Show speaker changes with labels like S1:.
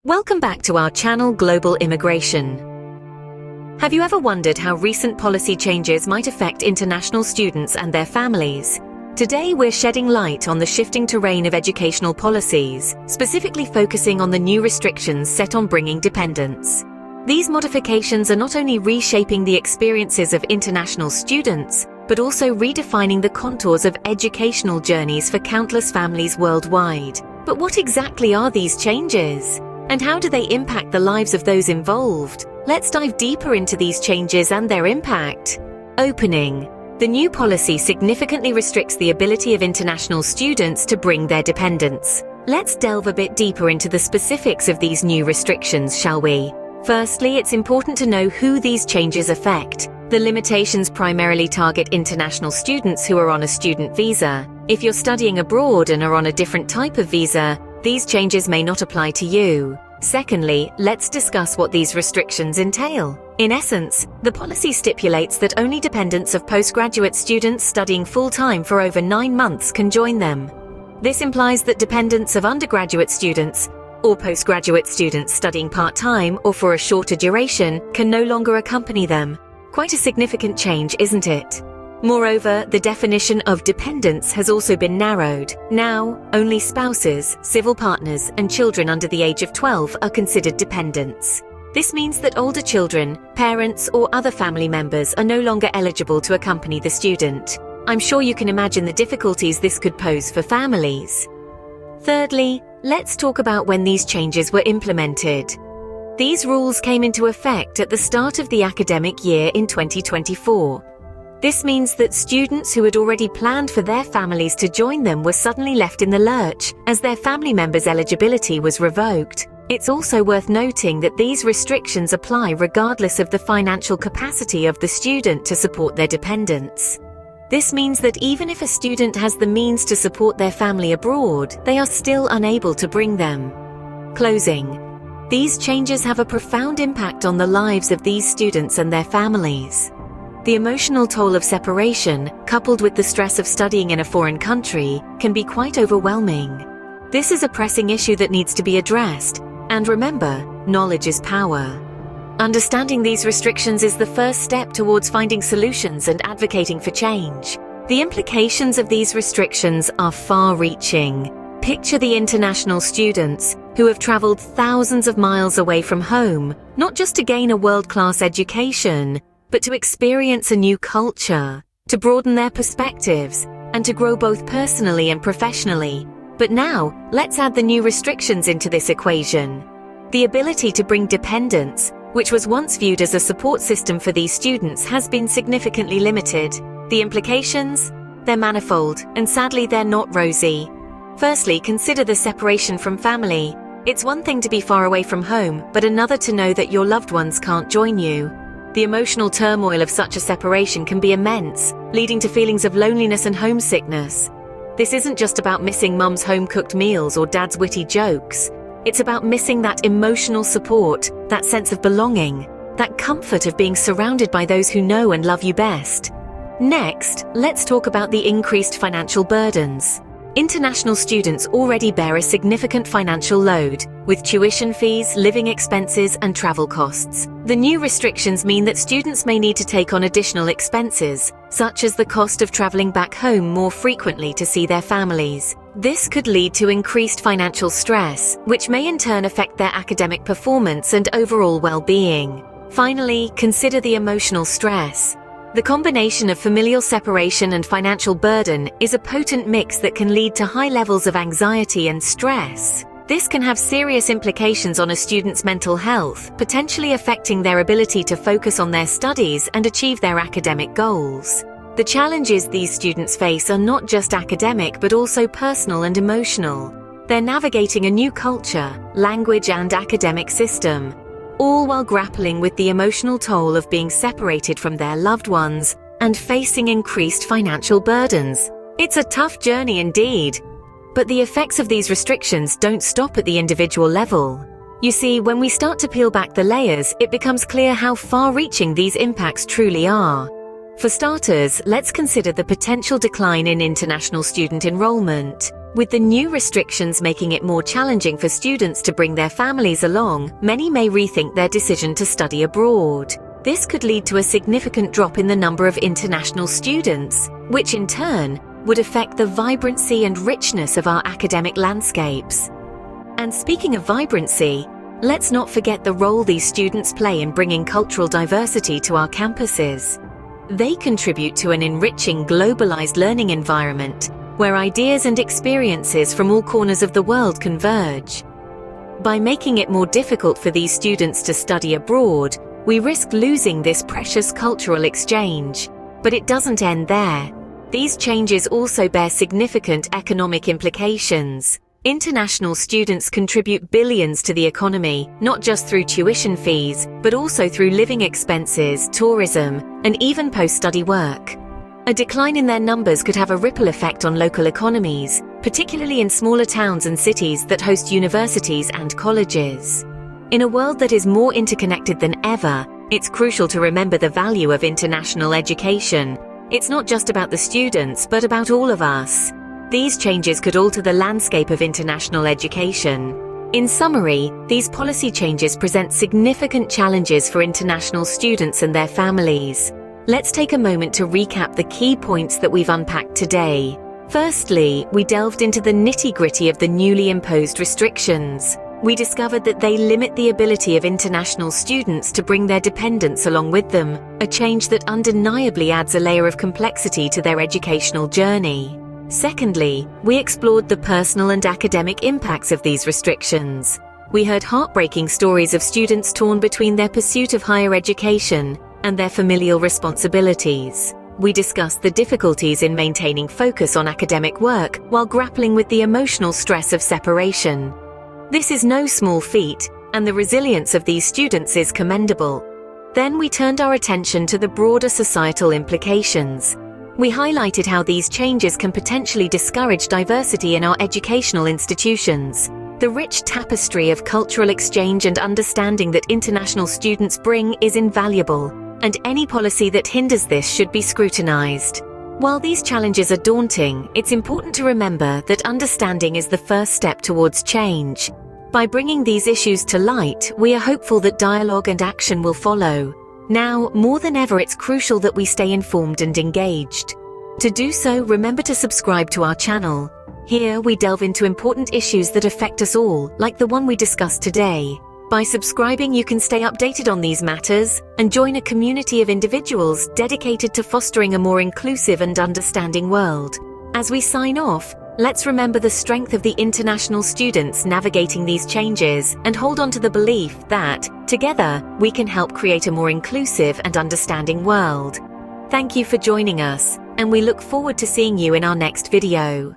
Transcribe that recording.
S1: Welcome back to our channel Global Immigration. Have you ever wondered how recent policy changes might affect international students and their families? Today we're shedding light on the shifting terrain of educational policies, specifically focusing on the new restrictions set on bringing dependents. These modifications are not only reshaping the experiences of international students, but also redefining the contours of educational journeys for countless families worldwide. But what exactly are these changes? And how do they impact the lives of those involved? Let's dive deeper into these changes and their impact. Opening. The new policy significantly restricts the ability of international students to bring their dependents. Let's delve a bit deeper into the specifics of these new restrictions, shall we? Firstly, it's important to know who these changes affect. The limitations primarily target international students who are on a student visa. If you're studying abroad and are on a different type of visa, these changes may not apply to you. Secondly, let's discuss what these restrictions entail. In essence, the policy stipulates that only dependents of postgraduate students studying full-time for over 9 months can join them. This implies that dependents of undergraduate students or postgraduate students studying part-time or for a shorter duration can no longer accompany them. Quite a significant change, isn't it? Moreover, the definition of dependents has also been narrowed. Now, only spouses, civil partners, and children under the age of 12 are considered dependents. This means that older children, parents, or other family members are no longer eligible to accompany the student. I'm sure you can imagine the difficulties this could pose for families. Thirdly, let's talk about when these changes were implemented. These rules came into effect at the start of the academic year in 2024. This means that students who had already planned for their families to join them were suddenly left in the lurch, as their family members' eligibility was revoked. It's also worth noting that these restrictions apply regardless of the financial capacity of the student to support their dependents. This means that even if a student has the means to support their family abroad, they are still unable to bring them. Closing. These changes have a profound impact on the lives of these students and their families. The emotional toll of separation, coupled with the stress of studying in a foreign country, can be quite overwhelming. This is a pressing issue that needs to be addressed, and remember, knowledge is power. Understanding these restrictions is the first step towards finding solutions and advocating for change. The implications of these restrictions are far-reaching. Picture the international students who have traveled thousands of miles away from home, not just to gain a world-class education, but to experience a new culture, to broaden their perspectives, and to grow both personally and professionally. But now, let's add the new restrictions into this equation. The ability to bring dependents, which was once viewed as a support system for these students, has been significantly limited. The implications? They're manifold, and sadly they're not rosy. Firstly, consider the separation from family. It's one thing to be far away from home, but another to know that your loved ones can't join you. The emotional turmoil of such a separation can be immense, leading to feelings of loneliness and homesickness. This isn't just about missing mum's home-cooked meals or dad's witty jokes. It's about missing that emotional support, that sense of belonging, that comfort of being surrounded by those who know and love you best. Next, let's talk about the increased financial burdens. International students already bear a significant financial load, with tuition fees, living expenses, and travel costs. The new restrictions mean that students may need to take on additional expenses, such as the cost of traveling back home more frequently to see their families. This could lead to increased financial stress, which may in turn affect their academic performance and overall well-being. Finally, consider the emotional stress. The combination of familial separation and financial burden is a potent mix that can lead to high levels of anxiety and stress. This can have serious implications on a student's mental health, potentially affecting their ability to focus on their studies and achieve their academic goals. The challenges these students face are not just academic but also personal and emotional. They're navigating a new culture, language, and academic system, all while grappling with the emotional toll of being separated from their loved ones and facing increased financial burdens. It's a tough journey indeed. But the effects of these restrictions don't stop at the individual level. You see, when we start to peel back the layers, it becomes clear how far-reaching these impacts truly are. For starters, let's consider the potential decline in international student enrollment. With the new restrictions making it more challenging for students to bring their families along, many may rethink their decision to study abroad. This could lead to a significant drop in the number of international students, which in turn would affect the vibrancy and richness of our academic landscapes. And speaking of vibrancy, let's not forget the role these students play in bringing cultural diversity to our campuses. They contribute to an enriching, globalized learning environment where ideas and experiences from all corners of the world converge. By making it more difficult for these students to study abroad, we risk losing this precious cultural exchange. But it doesn't end there. These changes also bear significant economic implications. International students contribute billions to the economy, not just through tuition fees, but also through living expenses, tourism, and even post-study work. A decline in their numbers could have a ripple effect on local economies, particularly in smaller towns and cities that host universities and colleges. In a world that is more interconnected than ever, it's crucial to remember the value of international education. It's not just about the students, but about all of us. These changes could alter the landscape of international education. In summary, these policy changes present significant challenges for international students and their families. Let's take a moment to recap the key points that we've unpacked today. Firstly, we delved into the nitty-gritty of the newly imposed restrictions. We discovered that they limit the ability of international students to bring their dependents along with them, a change that undeniably adds a layer of complexity to their educational journey. Secondly, we explored the personal and academic impacts of these restrictions. We heard heartbreaking stories of students torn between their pursuit of higher education and their familial responsibilities. We discussed the difficulties in maintaining focus on academic work while grappling with the emotional stress of separation. This is no small feat, and the resilience of these students is commendable. Then we turned our attention to the broader societal implications. We highlighted how these changes can potentially discourage diversity in our educational institutions. The rich tapestry of cultural exchange and understanding that international students bring is invaluable, and any policy that hinders this should be scrutinized. While these challenges are daunting, it's important to remember that understanding is the first step towards change. By bringing these issues to light, we are hopeful that dialogue and action will follow. Now, more than ever, it's crucial that we stay informed and engaged. To do so, remember to subscribe to our channel. Here, we delve into important issues that affect us all, like the one we discussed today. By subscribing, you can stay updated on these matters and join a community of individuals dedicated to fostering a more inclusive and understanding world. As we sign off, let's remember the strength of the international students navigating these changes and hold on to the belief that, together, we can help create a more inclusive and understanding world. Thank you for joining us, and we look forward to seeing you in our next video.